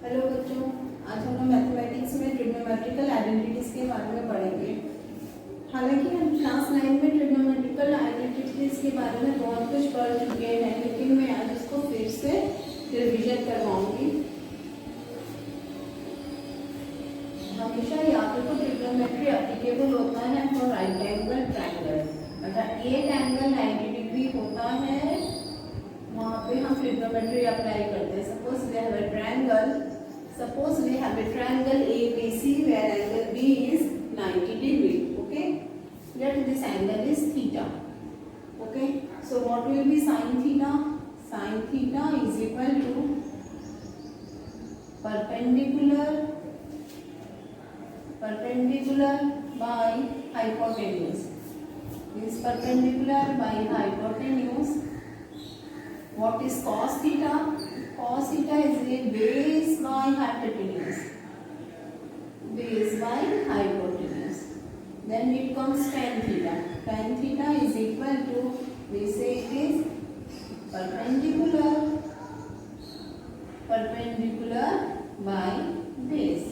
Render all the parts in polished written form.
Hello बच्चों, आज हम लोग मैथमेटिक्स में ट्रिग्नोमेट्रिकल आइडेंटिटीज के बारे में पढ़ेंगे। हालांकि हम क्लास 9 में ट्रिग्नोमेट्रिकल आइडेंटिटीज के बारे में बहुत कुछ पढ़ चुके हैं, लेकिन मैं आज इसको फिर से रिवीजन करवाऊंगी। हमेशा याद रखो ट्रिग्नोमेट्री एप्लीकेबल होता है फॉर राइट एंगल ट्रायंगल। अगर एक एंगल 90 डिग्री होता है वहाँ पे हम ट्रिग्नोमेट्री अप्लाई करते हैं। Suppose we have a triangle ABC where angle B is 90 degree. Okay, let this angle is theta. Okay, so what will be sin theta? Sin theta is equal to perpendicular by hypotenuse. Is perpendicular by hypotenuse. What is cos theta? Cos theta is a base by hypotenuse. Base by hypotenuse. Then it comes tan theta. Tan theta is equal to, we say it is perpendicular by base.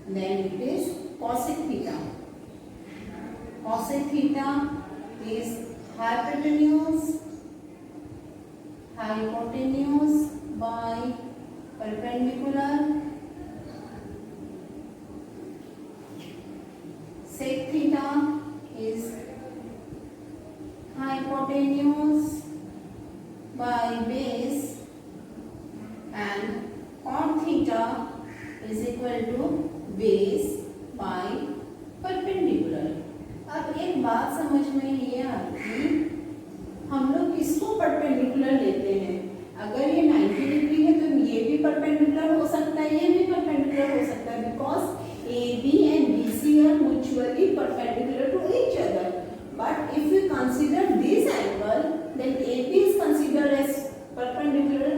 Then it is cosec theta. Cosec theta is hypotenuse by perpendicular. Sec theta is hypotenuse by base, and cot theta is equal to base by perpendicular. अब एक बात समझ में ये आती, हम लोग किसको परपेंडिकुलर लेते हैं? अगर ये 90 डिग्री है तो ये भी परपेंडिकुलर हो सकता है, ये भी परपेंडिकुलर हो सकता है, because AB and BC are mutually perpendicular to each other. But if we consider this angle, then AB is considered as perpendicular.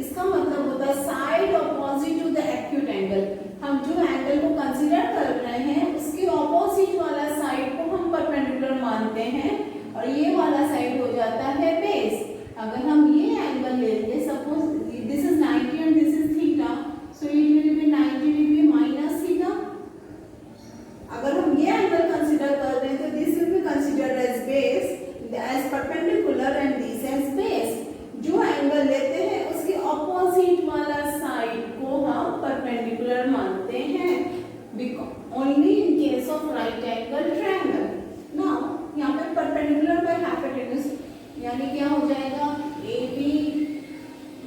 इसका मतलब होता है side opposite to the acute angle. हम जो एंगल को कंसीडर कर रहे हैं उसके ऑपोजिट वाला साइड को हम परपेंडिकुलर मानते हैं, और ये वाला साइड हो जाता है बेस। अगर हम ये एंगल लेंगे, suppose this is 90 and this is theta, so it will be 90 degree minus theta. अगर हम ये एंगल कंसीडर कर रहे हैं तो this will be considered as base, as perpendicular and this as base. जो एंगल लेते हैं उसके ऑपोजिट वाला साइड को हम परपेंडिकुलर मानते हैं, only in case of right angle triangle. Now यहाँ पे परपेंडिकुलर बाय हाइपोटेन्यूज यानी क्या हो जाएगा? AB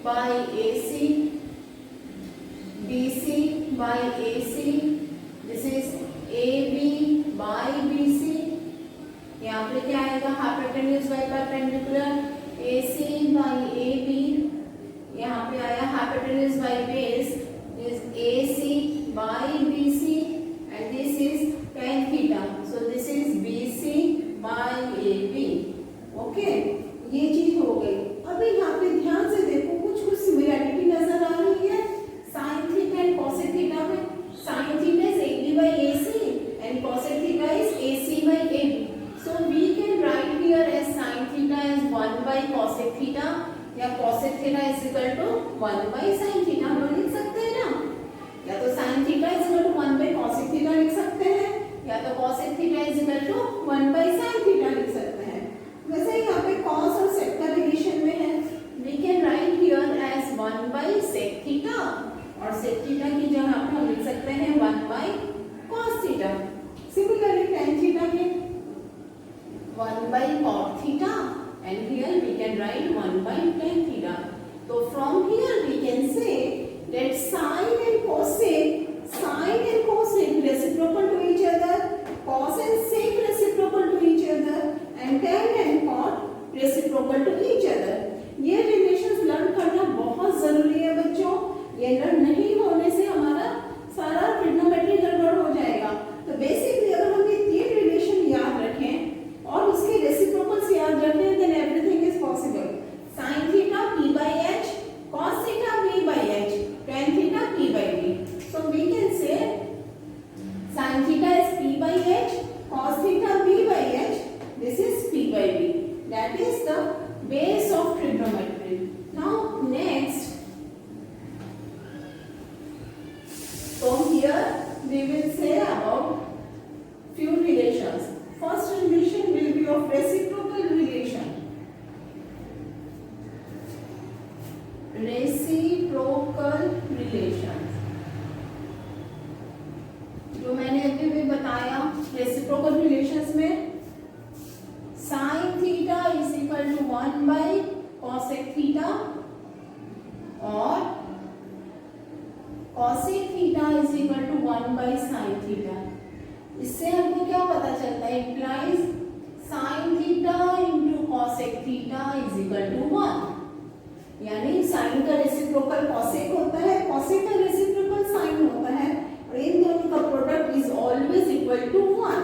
by AC, BC by AC, this is AB by BC। यहाँ पे क्या आएगा? Hypotenuse by perpendicular, AC by AB। यहाँ पे आया hypotenuse by base, is AC by BC, and this is tan theta, so this is BC by AB। Okay, ये चीज हो गई। अभी यहाँ पे ध्यान से देखो, कुछ सिमिलरिटी नजर आ रही है sin theta and cosec theta में। sin theta is AB by AC and cosec theta is AC by AB. So we can write here as sin theta as 1 by cosec theta, या cosec theta is equal to 1 by sin theta। हम लोग लिख सकते हैं ना, या तो sin theta is equal to 1 by cosec theta लिख सकते हैं, या तो cosec theta is equal to 1 by sin theta लिख सकते हैं। वैसे यहाँ पे cos और sec का रिलेशन में है, we can write here as 1 by sec theta, और sec theta की जगह पे हम लिख सकते हैं 1 by cos theta। Similarly tan theta के 1 by cot theta, and here we can write 1 by tan theta. So from here we can say that sine and cosec reciprocal to each other, cos and sec reciprocal to each other, and tan and cot reciprocal to each other। ये relations learn करना बहुत जरूरी है बच्चों। ये learn नहीं होने से हमारा सारा ट्रिग्नोमेट्री गड़बड़ हो जाएगा। तो बेसिकली अगर हम ये तीन रिलेशन याद रखें और उसके रेसिप्रोकल्स याद रखें, then everything is possible. sin theta p by h, cos theta v by h, tan theta p by v। So we can say sin theta is p by h, cos theta v by h, this is p by v। That is the base of trigonometry. Now next we will say about few relations. First relation will be of reciprocal relation. Reciprocal relation. जो मैंने अभी भी बताया, reciprocal relations में sine theta is equal to 1 by cosec theta और cosec theta is equal to 1 by sine theta. इससे हमको क्या पता चलता है? Implies sine theta into cosec theta is equal to 1। यानी साइन का रेसिप्रोकल कॉसेक होता है, कॉसेक का रेसिप्रोकल साइन होता है, और इन दोनों का product is always equal to 1।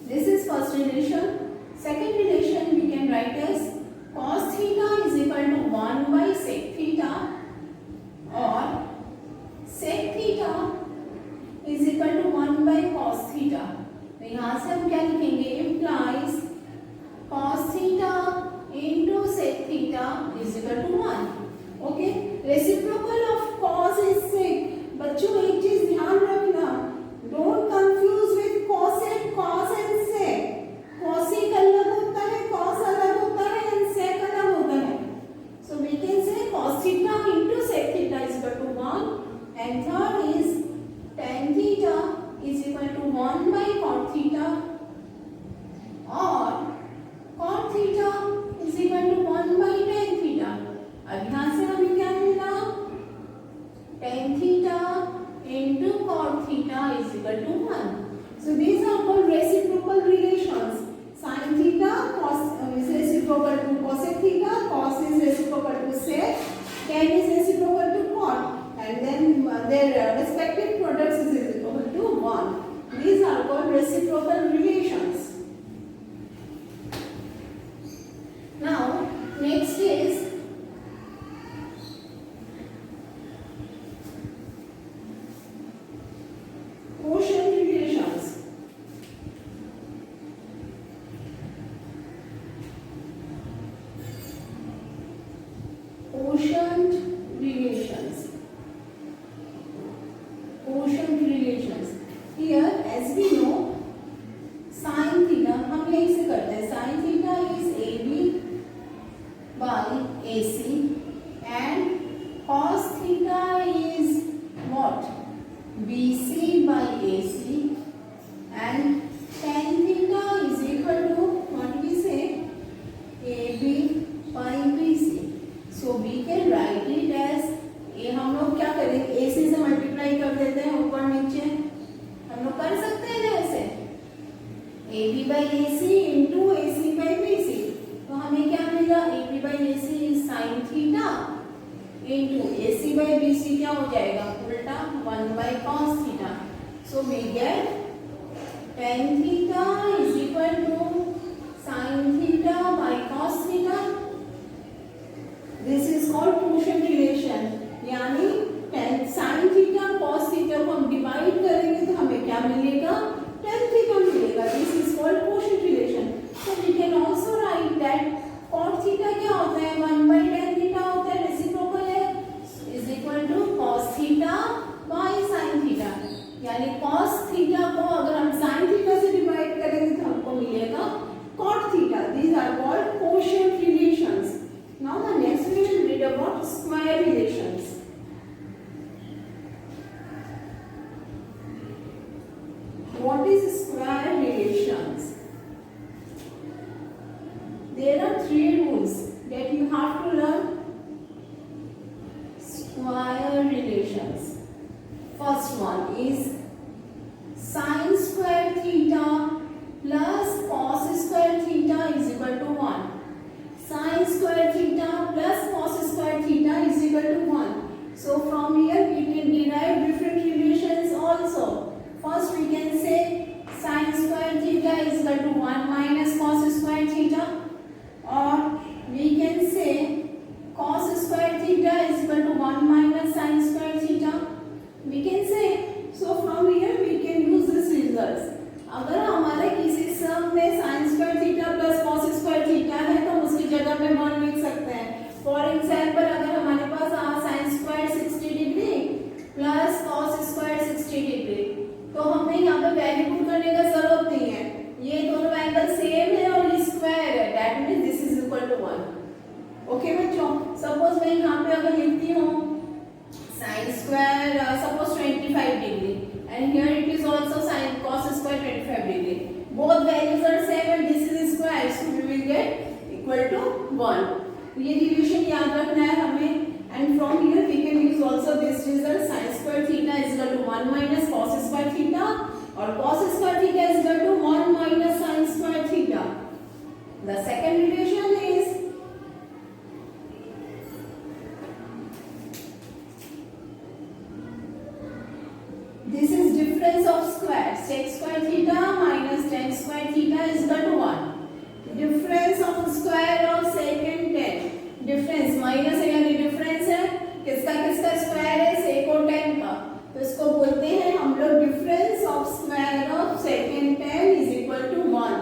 This is first relation. Second relation we can write as cos theta is equal to 1 by sec theta और sec theta is equal to 1 by cos theta. तो यहाँ से हम क्या लिखेंगे? Implies cos theta into sec theta is equal to 1। Okay, reciprocal of cos is sec. बच्चों एक चीज ध्यान रखना, don't confuse with cosec, cos and sec। cosec अलग होता है, cos अलग होता है एंड sec अलग होता है। So we can say cos theta into sec theta is equal to 1, and third is tan theta is equal to 1 by cot theta और cot theta is equal to 1 by tan theta। अब यहाँ से हमें क्या मिला? tan theta into cot theta is equal to 1। So these are called reciprocal relations. Sin theta cos is reciprocal to cosec theta, cos is reciprocal to sec, tan is reciprocal to cot, and then their respective products is reciprocal to 1. These are called reciprocal relations. Now next is quotient relations. Quotient relations. Quotient relations. Here, as we know, sin theta हम यहीं से करते हैं। sin theta is AB by AC and cos theta is what? BC by AC and tan theta is equal to what we say? AB by BC. So we can write it as, ये हम लोग क्या करेंगे? AC से multiply कर देते हैं ऊपर नीचे, हम लोग कर सकते हैं ना ऐसे, AB by AC into AC by BC। तो हमें क्या मिला? AB by AC is sin theta into AC by BC क्या हो जाएगा? उल्टा 1 by cos theta। So we get tan theta is equal to sin theta by cos theta। This is called quotient relation। यानी sin theta cos theta को हम divide करेंगे तो हमें क्या मिलेगा? tan theta मिलेगा। This is called quotient relation। So we can also write that cot theta क्या होता है? 1 by tan theta होता है, रेसिप्रोकल है, is equal to cos theta by sin theta। यानी cos theta को अगर हम sin theta से डिवाइड करेंगे तो हमको मिलेगा cot theta। These are called quotient relations। Now the next we will read about square relations. What is square relations? There are 3 rules that you have to learn. Square relations. First one is sin square theta plus cos square theta is equal to 1। sin square theta plus cos square theta is equal to 1। So from here we can derive different relations also. First we can say sin square theta is equal to 1 minus cos square theta, or we can say cos square theta is equal to 1 minus sin square theta। We can say, so from here we can use this results। अगर हमारे किसी सम में sin square theta plus cos square theta है तो उसकी जगह पे 1 लिख सकते हैं। फॉर एग्जाम्पल अगर हमारे पास sin square 60 degree plus cos square 60 degree, okay बच्चों, सपोज मैं यहाँ पे अगर लिखती हूँ sine square suppose 25 degree and here it is also sin cos square 25 degree. Both values are same and this is square, so we will get equal to 1. ये relation याद रखना है हमें, and from here we can use also this result sin square theta is equal to 1 minus cos square theta और cos square theta is equal to 1 minus sin square theta. The second relation is this is difference of square. Sec square theta minus tan square theta is equal to 1. Difference of square of sec and tan. Difference minus है यानी difference है किसका किसका square है, sec और tan का, तो इसको बोलते हैं हम लोग difference of square of sec and tan is equal to 1.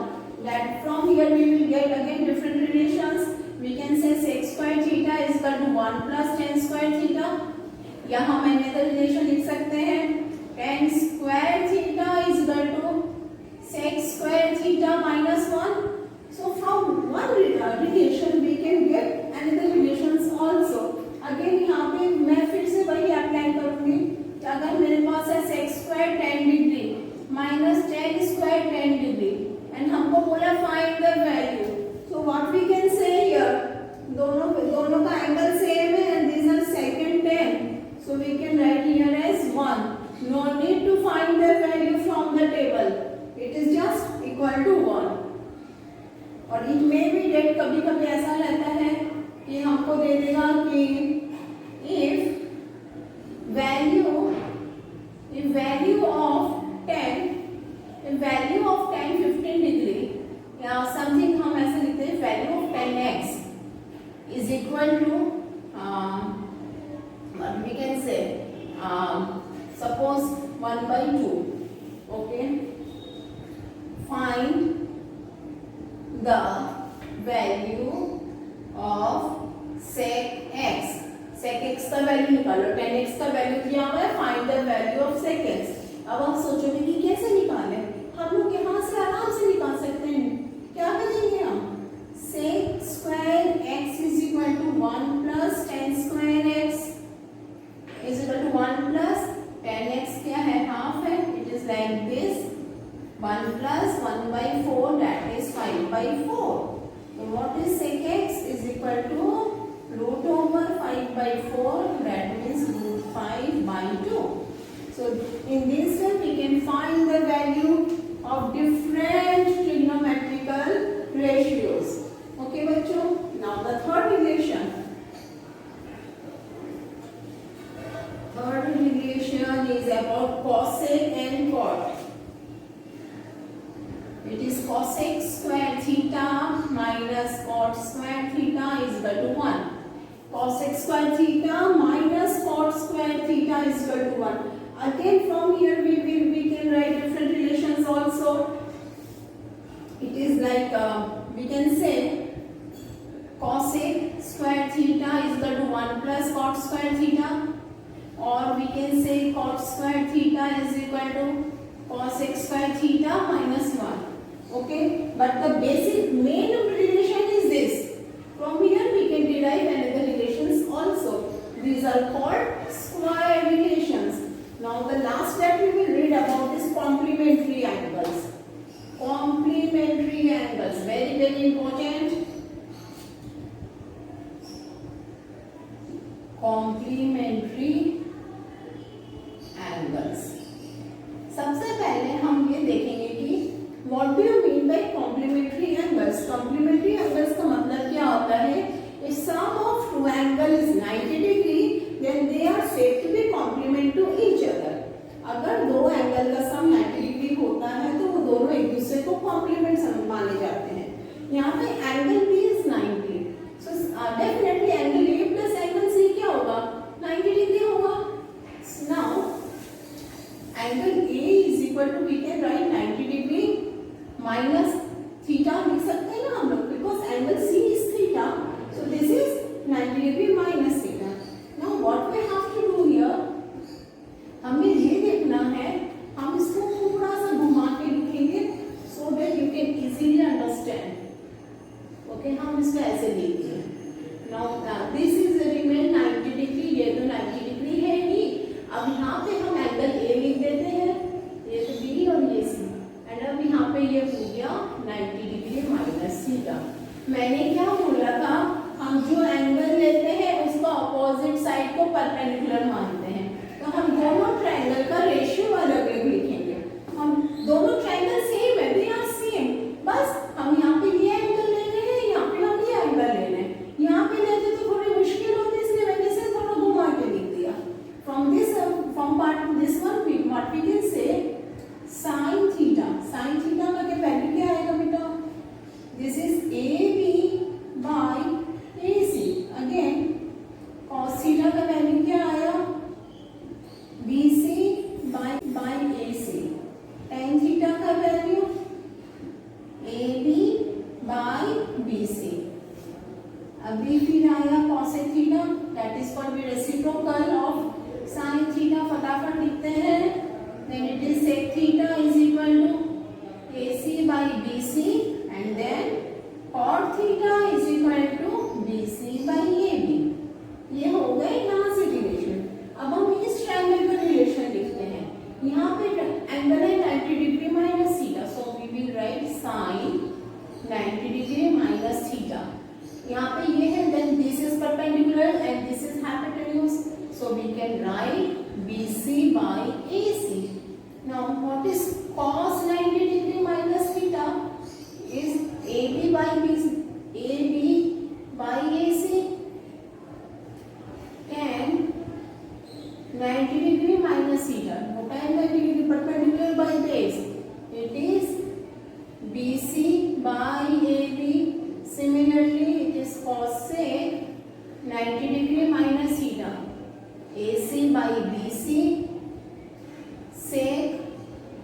That from here we will get again different relations. We can say sec square theta is equal to 1 plus tan square theta. यहाँ मैंने तो relation लिख सकते हैं tan square theta is equal to sec square theta minus 1. So from one relation we can get another relations also. Again यहाँ पे मैं फिर से वही अप्लाई करूँगी. अगर मेरे पास है sec square 10 degree minus tan square 10 degree and हमको बोला find the value. So what we can say here, दोनों का एंगल सेम है and these are sec and tan. So we can write here as 1. No need to find the value from the table. It is just equal to 1. और it may be that कभी कभी ऐसा रहता है कि हमको दे देगा कि if value of tan 15 degree या something हम ऐसे लिखते हैं value of tan x is equal to what we can say suppose 1 by 2. Okay, find the value of sec x. sec x का वैल्यू निकालो, tan x का value क्या हुआ है, find the value of sec x. अब आप सोचोगे कि कैसे निकालें, हम लोग यहाँ से आराम से निकाल सकते हैं. क्या करेंगे हम, sec square x is equal to 1 plus tan square x is equal to 1 plus tan x क्या है, हाफ है. It is like this, 1 plus 1 by 4 that is 5 by 4. So what is sec x is equal to root over 5 by 4, that means root 5 by 2. So in this way we can find the value of different trigonometrical ratios. Okay बच्चों, now the third relation. Third relation is about cosec and cot. It is cosec square theta minus cot square theta is equal to 1. Cosec square theta minus cot square theta is equal to 1. Again from here we can write different relations also. It is like we can say cosec square theta is equal to 1 plus cot square theta, or we can say cot square theta is equal to cosec square theta minus 1. Okay, but the basic main relation is this. From here we can derive another relations also. These are called square relations. Now the last step we will read about is complementary angles. Complementary angles, very very important. Complementary angles. सबसे पहले हम ये देखेंगे कि what do you mean by complementary angles? Complementary angles का मतलब क्या होता है? If sum of two angles is 90 degree, then they are said to be complement to each other. अगर दो एंगल का सम 90 डिग्री होता है तो वो दोनों एक दूसरे को कॉम्प्लीमेंट माने जाते हैं. यहाँ पे angle B is 90, so definitely angle A plus angle C क्या होगा, 90 डिग्री होगा. Now angle A is equal to, we can write 90 degree minus theta लिख सकते हैं ना हम लोग, because angle C is theta, so this is 90 degree minus theta. Now what we have to do here, हमें ये देखना है, हम इसको थोड़ा सा घुमा के लिखेंगे so that you can easily understand. Okay, हम इसको ऐसे लिखेंगे. Now this is remain 90 degree, ये तो 90 डिग्री है ही। अब यहाँ पे हम एंगल ए लिख देते हैं, ये तो बी और ये सी, एंड अब यहाँ पे ये हो गया 90 डिग्री माइनस थीटा। मैंने क्या बोला था, हम जो एंगल लेते हैं उसको अपोजिट साइड को परपेंडिकुलर मानते हैं, तो हम दोनों ट्रायंगल का रेशियो अलग अलग लिखेंगे। हम दोनों ट्रायंगल सेम है, दे आर सेम, बस हम यहाँ पे ये एंगल ले रहे हैं, यहाँ पे हम ये एंगल ले रहे हैं। यहाँ पे लेते तो थोड़ी मुश्किल होती, इसलिए मैंने इसे थोड़ा घुमा के लिख दिया। From part this one what we can say sin theta. sin theta का क्या वैल्यू क्या आएगा बेटा, this is A B by A C. Again cos theta का वैल्यू क्या आया, B C by A C. tan theta का value A B by B C. अभी फिर आया cosec theta, that is called reciprocal of sin theta. फटाफट लिखते हैं, then it is sec theta is equal to AC by BC, and then cot theta is equal to BC by AB। ये हो गए यहाँ से रिलेशन। अब हम इस ट्रायंगल का रिलेशन लिखते हैं। यहाँ पे एंगल है 90 degree minus theta, so we will write sin 90 degree minus theta. यहाँ पे ये है, then this is perpendicular and this is hypotenuse, so we can write BC by AC। Now what is cos 90 degree minus theta is AB by BC, AB by AC, and 90 degree minus theta, what I am 90 degree perpendicular by base, it is BC by AB। Similarly it is cosec 90 degree minus theta, AC by BC, sec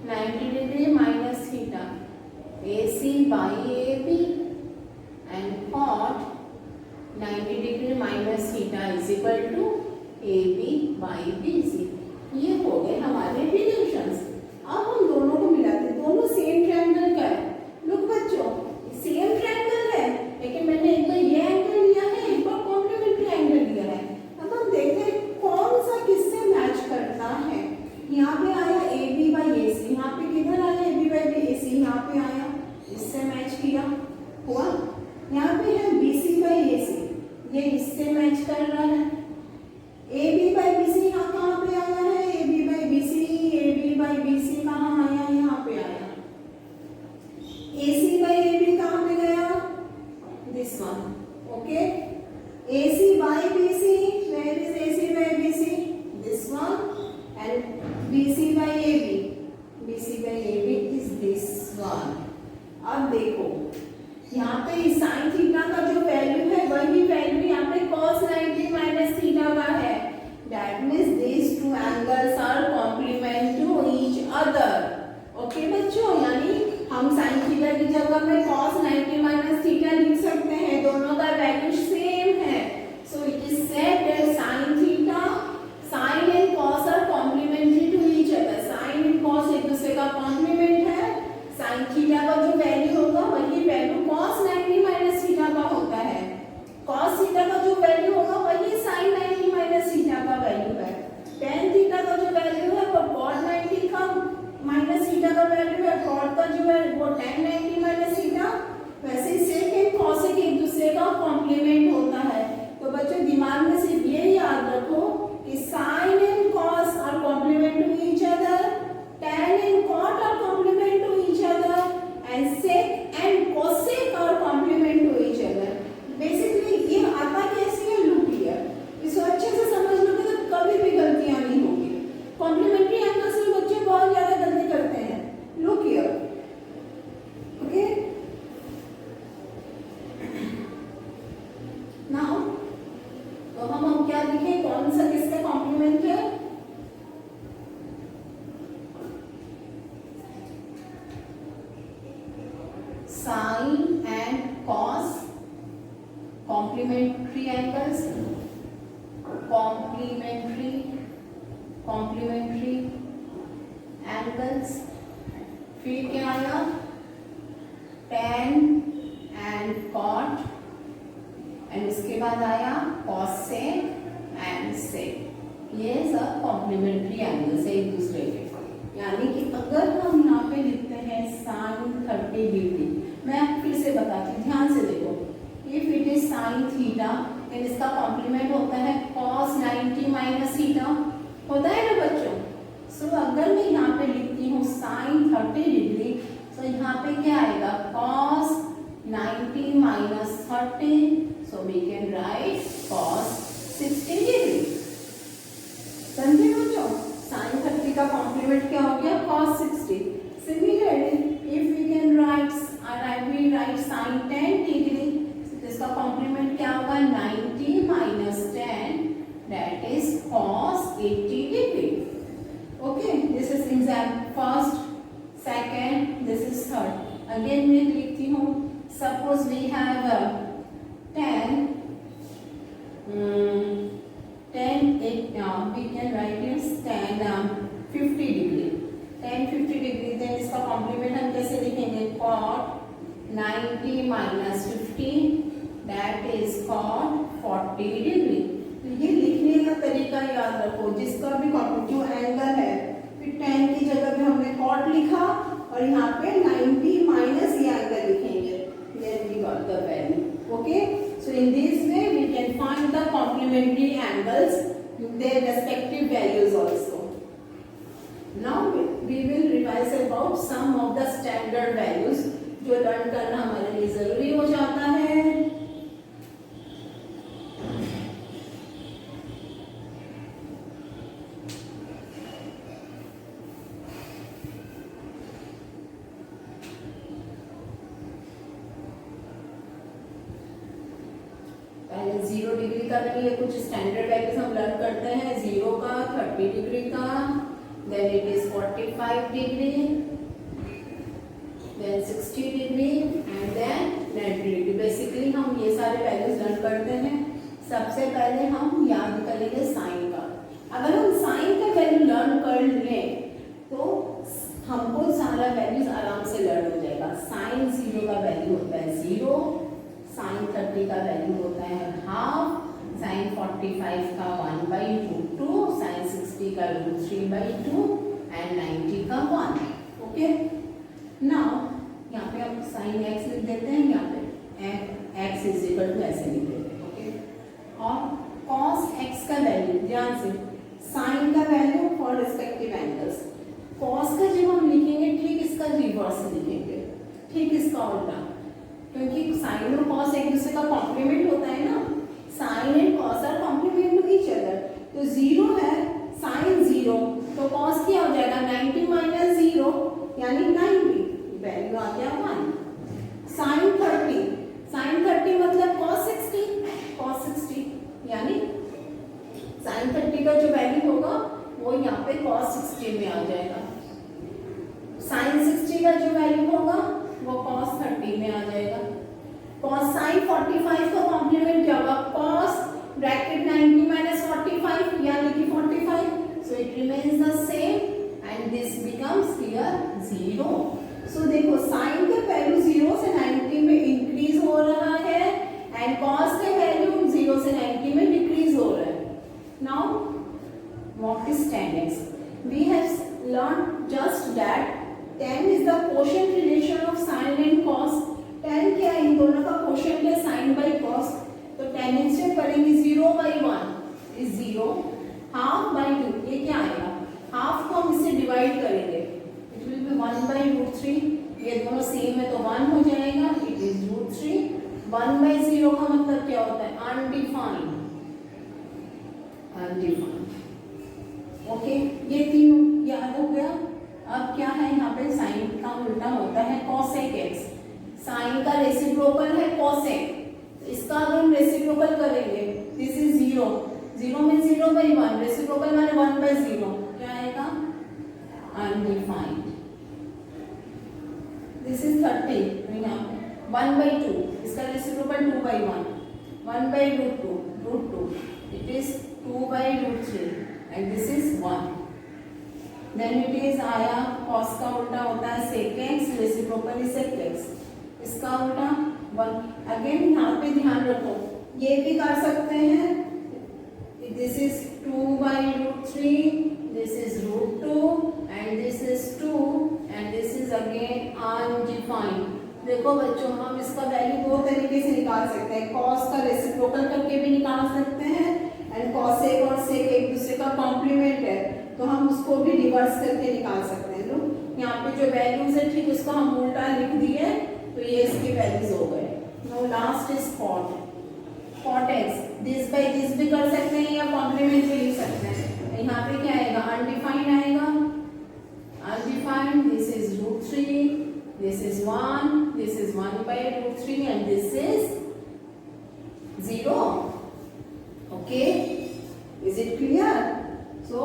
90 degree minus theta, AC by AB, and cot 90 degree minus theta is equal to AB by BC। ये हो गए हमारे relations. अब हम दोनों को मिलाते हैं, दोनों सेम ट्रायंगल का है। लुक बच्चों, सेम ट्रायंगल है, लेकिन मैंने एक बार ये एंगल लिया है, एक बार कॉम्प्लीमेंट्री एंगल लिया है। अब हम देखते हैं कौन सा किससे मैच करता है। यहाँ पे आया ए बी बाई ए सी, यहाँ पे किधर आया ए बी बाई ए सी, यहाँ पे आया, इससे मैच किया हुआ। यहाँ पे है बी सी बाई ए सी, ये इससे मैच कर रहा है। A B by B C यहाँ कहाँ पे आया है, A B by B C, A B by B C कहाँ आया, यहाँ पे आया। ए सी बाई ए बी कहाँ पे गया, this one, okay. A C by B C, where is A C by B C, this one, and BC by AB, BC by AB is this one। अब देखो यहाँ पे sin theta का जो value है वही वैल्यू यहाँ पे cos 90 माइनस थीटा का है। That means these two angles are complement to each other। Okay बच्चों, यानी हम sin थीटा की जगह में cos 90 माइनस थीटा लिख सकते हैं, दोनों का वैल्यू सेम है। So it is said that sin theta, sin and cos are complementary to each other। sin and cos एक दूसरे का कॉम्प्लीमेंट है। sin थीटा का जो वैल्यू होगा वही वैल्यू cos 90 माइनस थीटा का होता है। cos थीटा का जो वैल्यू होगा वही sin 90 माइनस थीटा का वैल्यू है। tan थीटा का जो वैल्यू है वो cot 90 का माइनस थीटा का वैल्यू है। cot का जो है वो tan 90 माइनस थीटा। वैसे ही sec and cosec एक दूसरे का कॉम्प्लीमेंट होता है। तो बच्चों दिमाग में सिर्फ ये याद रखो कि sin and cos are complement to each other, tan and cot are complement to each other, and sec and cosec are complement to each other। Basically ये आता कैसे है, लुक हियर, इसको अच्छे से समझ लोगे तो कभी भी गलतियां नहीं होगी। कॉम्प्लीमेंट्री एंगल्स में बच्चे बहुत ज्यादा गलती करते हैं। Look here, okay. नाउ तो हम क्या लिखें, कौन सा किसका कॉम्प्लीमेंट है, sine and cos complementary angles, complementary angles. फिर क्या आया, tan and cot एंड उसके बाद आया cos sec एंड sec। ये सब कॉम्प्लीमेंट्री एंगल्स है एक दूसरे के। यानी कि अगर हम यहाँ पे लिखते हैं sin 30 डिग्री, मैं फिर से बताती हूँ, ध्यान से देखो, if it is sin theta then इसका कॉम्प्लीमेंट होता है cos 90 माइनस थीटा, होता है ना बच्चों। सो अगर मैं यहाँ पे लिखती हूँ sin 30 डिग्री, तो यहाँ पे क्या आएगा cos 90 माइनस 30, so we can write cos 60 degree. समझे बच्चों, sin 30 का कॉम्प्लीमेंट क्या हो गया cos 60। Similarly if we can write sin 10 degree, तो इसका कॉम्प्लीमेंट क्या होगा 90 माइनस 10, that is cos 80 degree. Okay, this is example first, second, this is third. Again मैं लिखती हूँ, suppose we have 10 we can write it 10 50 degree, 10 50 degree, then इसका complement हम कैसे लिखेंगे cot 90 माइनस 50, दैट इज cot 40 डिग्री। तो ये लिखने का तरीका याद रखो, जिसका भी जो एंगल है, फिर 10 की जगह पे हमने cot लिखा और यहाँ पे 90 माइनस ये एंगल लिखेंगे, then we got the value। Okay, so in this way we can find the complementary angles, their respective values also। Now we will revise about some of the standard values जो learn करना हमारे लिए जरूरी हो जाता है। पहले 0 degree का लिए कुछ स्टैंडर्ड वैल्यूज हम लर्न करते हैं, 0 का, 30 डिग्री का, then it is 45 degree, then 60 degree and then 90 degree. Basically हम ये सारे वैल्यूज लर्न करते हैं। सबसे पहले हम याद करेंगे साइन का। अगर हम साइन का वैल्यू लर्न कर लें तो हमको सारा वैल्यूज आराम से लर्न हो जाएगा। साइन 0 का वैल्यू होता है 0, साइन 30 का वैल्यू होता है हाफ, साइन 45 का 1/√2, साइन 60 का √3/2 एंड 90 का 1। ओके, नाउ यहाँ पे हम साइन x लिख देते हैं, यहाँ पे x इज इक्वल टू ऐसे लिख देते हैं। ओके, और cos x का वैल्यू, ध्यान से, साइन का value for respective angles. cos का जब हम लिखेंगे ठीक इसका रिवर्स लिखेंगे, ठीक इसका उल्टा, क्योंकि साइन और कॉस एक दूसरे का कॉम्प्लीमेंट होता है ना। Sine and cos are complement to each other. तो 0 है, साइन 0, तो कॉस क्या हो जाएगा 90 माइनस 0 यानी 90, वैल्यू आ गया 1। साइन 30 मतलब cos 60 यानी साइन 30 का जो वैल्यू होगा वो यहाँ पे cos 60 में आ जाएगा। साइन 60 का जो वैल्यू होगा वो cos 30 में आ जाएगा। cos sin 45 का कॉम्प्लीमेंट क्या होगा cos ब्रैकेट 90 माइनस 45 यानी कि 45, so it remains the same and this becomes here 0। सो देखो साइन का वैल्यू 0 से 90 में इंक्रीज हो रहा है एंड cos का वैल्यू 0 से 90 में डिक्रीज हो रहा है। Now what is tan x? We have learn just that tan is the quotient relation of sin and cos। tan क्या है, इन दोनों का quotient है sin by cos, तो tan x से करेंगे 0/1 is 0, half by 2 ये क्या आएगा, हाफ को हम इससे डिवाइड करेंगे, इट विल बी 1/√3, ये दोनों सेम है तो 1 हो जाएगा, इट इज √3। 1/0 का मतलब क्या होता है अनडिफाइंड। ओके, ये तीनों याद हो गया। अब क्या है यहाँ पे साइन का उल्टा होता है cosec x। साइन का रेसिप्रोकल है cosec, तो इसका अगर हम रेसिप्रोकल करेंगे, दिस इज 0 में 0/1, रेसिप्रोकल माने 1/0, क्या आएगा अनडिफाइंड। दिस इज 30, यहाँ पे 1/2, इसका reciprocal 2/1, 1/√2, it is 2/√3 and this is 1। Then it is आया cos का उल्टा होता है sec x, reciprocal sec x, इसका उल्टा 1। अगेन यहाँ पे ध्यान रखो ये भी कर सकते हैं, this is 2/√3, this is √2 and this is 2 and this is again undefined. देखो बच्चों, हम इसका वैल्यू दो तरीके से निकाल सकते हैं, कॉस का रेसिप्रोकल करके भी निकाल सकते हैं एंड कॉसेक और सेक एक दूसरे का कॉम्प्लीमेंट है तो हम उसको भी रिवर्स करके निकाल सकते हैं। लोग यहाँ पे जो वैल्यूज है ठीक उसको हम उल्टा लिख दिए तो ये इसकी वैल्यूज हो गए। Now last is cot, cot x, this by this भी कर सकते हैं या कॉम्प्लीमेंट भी लिख सकते हैं। यहाँ पे क्या आएगा, अनडिफाइंड आएगा, undefined, this is √3, this is 1, this is 1/√3 and this is 0. Okay, is it clear? So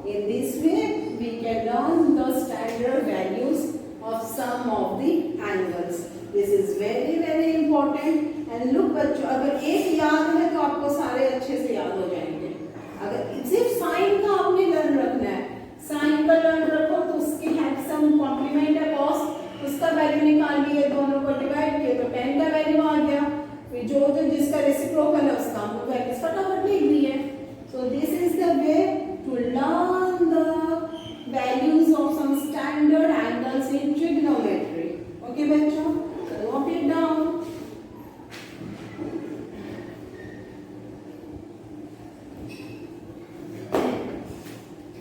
in this way we can learn the standard values of sum of the angles. This is very very important and look बच्चों, अगर एक याद है तो आपको सारे अच्छे से याद हो जाएंगे। अगर सिर्फ साइन का आपने लर्न रखना है, साइन का लर्न रखो तो उसकी हेल्प सम कॉम्प्लीमेंट है कॉस, उसका वैल्यू निकाल लिए, दोनों को डिवाइड किए तो 10 का वैल्यू आ गया, फिर जो जिसका रेसिप्रोकल है उसका हम वैल्यू फटाफट लिख दिए। So this is the way to learn the values of some standard angles in trigonometry. Okay बच्चों, note it down.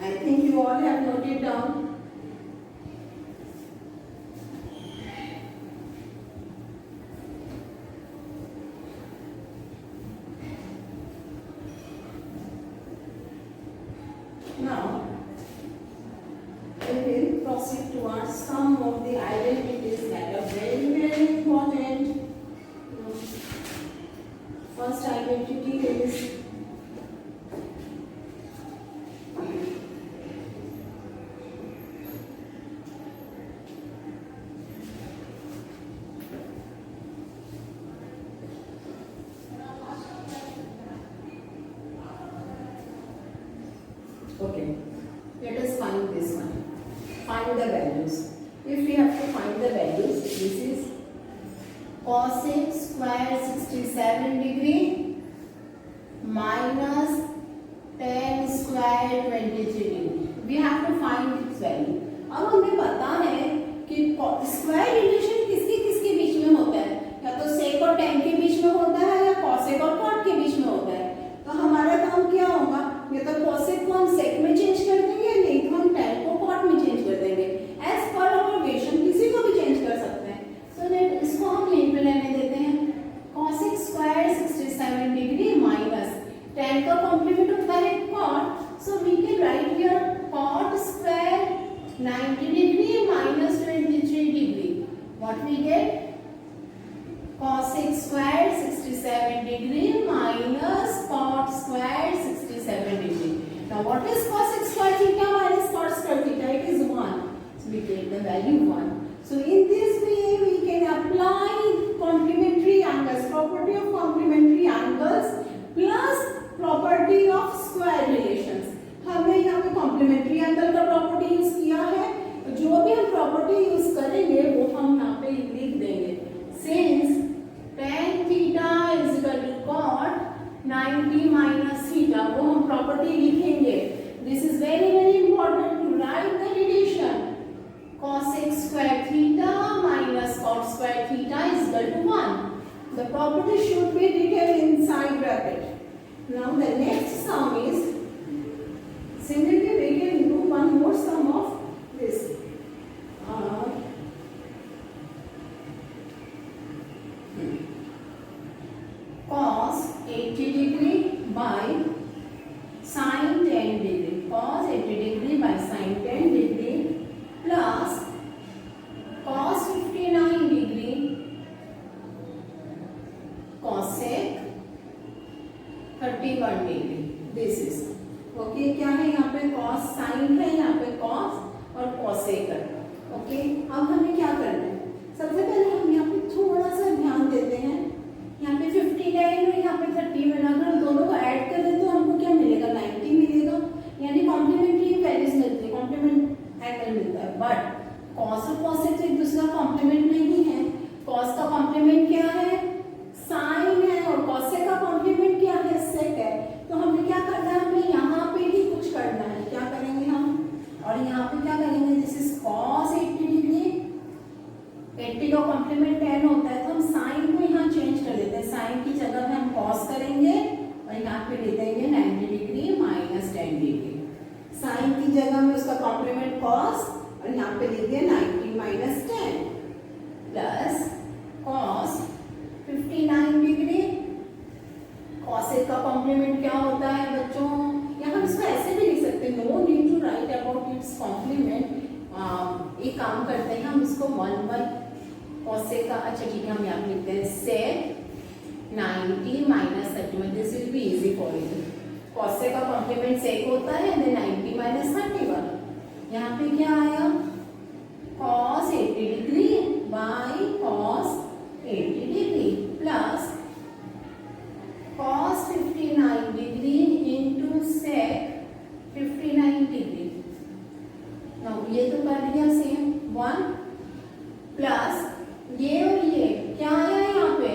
I think you all have noted down. Now, we will proceed towards some of the identities that are very very important. First identity is okay. Let us find this one. Find the values. If we have to find the values, this is cosec square 67 degree minus tan square 23 degree. We have to find its value. अब हमें पता है कि square relation किसके किसके बीच में होता है, या तो सेक और tan के बीच में होता है या कॉसेक और कॉट के बीच में होता है। तो हमारा काम क्या होगा, या तो कॉसेक को हम सेक में चेंज कर देंगे, नहीं तो हम tan को कॉट में चेंज कर देंगे। एज पर ऑब्जर्वेशन किसी को भी चेंज कर सकते हैं। सो लेट इसको हम यहीं पे लेने देते हैं, cosec square 67 degree minus tan का कॉम्प्लीमेंट होता है cot, so we can write here cot square 90 degree minus 23 degree. What we get, cosec square 67 degree minus cot square 67 degree. Now what is cosec square theta minus cot square theta? It is 1. So we take the value 1. So in this way we can apply complementary angles, property of complementary angles plus property of square relations. हमने यहाँ पे complementary angle का property use किया है, जो भी हम property use करेंगे वो हम यहाँ पे लिख देंगे। Since tan theta is equal to cot 90 minus theta, वो हम प्रॉपर्टी लिखेंगे। This is very very important to write the relation cosec square theta minus cot square theta is equal to 1. The property should be written inside bracket. Now the next sum is, similarly we can do one more sum of this. Cos 80 degree by sin 10 degree. Cos 80 degree by sin 10 degree plus cos 59 degree cosec 31 degree. This is okay. क्या है यहाँ पे cos sin है, यहाँ पे cos और cosec है। Okay, अब हमें क्या करना है, सबसे पहले हम यहाँ पे थोड़ा सा ध्यान देते हैं। यहाँ पे 59 और यहाँ पे 31, अगर दोनों को ऐड करें तो हमको क्या मिलेगा, 90 मिलेगा, यानी कॉम्प्लीमेंट्री वैल्यूज मिलती है, कॉम्प्लीमेंट एंगल मिलता है। बट कॉस और कॉसेक एक दूसरा कॉम्प्लीमेंट नहीं है। कॉस का कॉम्प्लीमेंट क्या है, साइन है, और कॉसेक का कॉम्प्लीमेंट पे ले देंगे 90 डिग्री माइनस 10 डिग्री, साइन की जगह में उसका कॉम्प्लीमेंट कॉस और यहाँ पे लिख दिया 90 माइनस 10 प्लस कॉस 59 डिग्री। कॉसेक का कॉम्प्लीमेंट क्या होता है बच्चों, या हम इसको ऐसे भी लिख सकते हैं, no need to write about its complement. एक काम करते हैं, हम इसको 1 बाय कॉसेक का, अच्छा ठीक है, हम यहाँ पे लिखते हैं सेक 90 minus 31, this will be easy for you. Cosec का कॉम्प्लीमेंट सेक होता है, देन 90 माइनस 31, यहाँ पे क्या आया cos 80 degree by cos 80 degree plus cos 59 degree into sec 59 degree. Now ये तो कर दिया सेम 1 प्लस ये और ये क्या आया यहाँ पे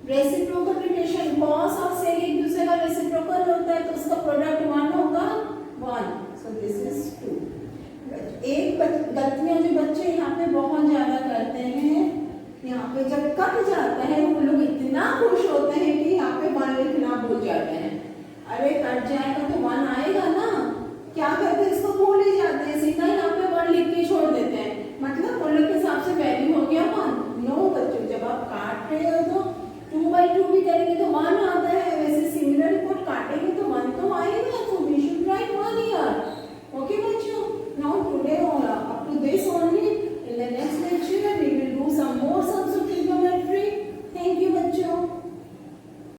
रेसिप्रोकल रिलेशन, cos और sec एक दूसरे का रेसिप्रोकल होता है तो उसका प्रोडक्ट 1 होगा 1, सो दिस इज 2। एक गलतियां जो बच्चे यहाँ पे बहुत ज्यादा करते हैं, यहाँ पे जब कट जाता है वो लोग इतना खुश होते हैं कि यहाँ पे 1 लिखना भूल जाते हैं। अरे कट जाएगा तो 1 आएगा ना, क्या करते हैं इसको भूल ही जाते हैं, सीधा यहाँ पे 1 लिख के छोड़ देते हैं, मतलब उन लोग के हिसाब से वैल्यू हो गया 1। नो बच्चों, जब आप काट रहे हो तो 2 by 2 भी करेंगे तो 1 आता है, वैसे सिमिलर रिपोर्ट काटेंगे तो 1 तो आएगा, so we should write 1 here. Okay बच्चों, now today up to this only, in the next lecture we will do some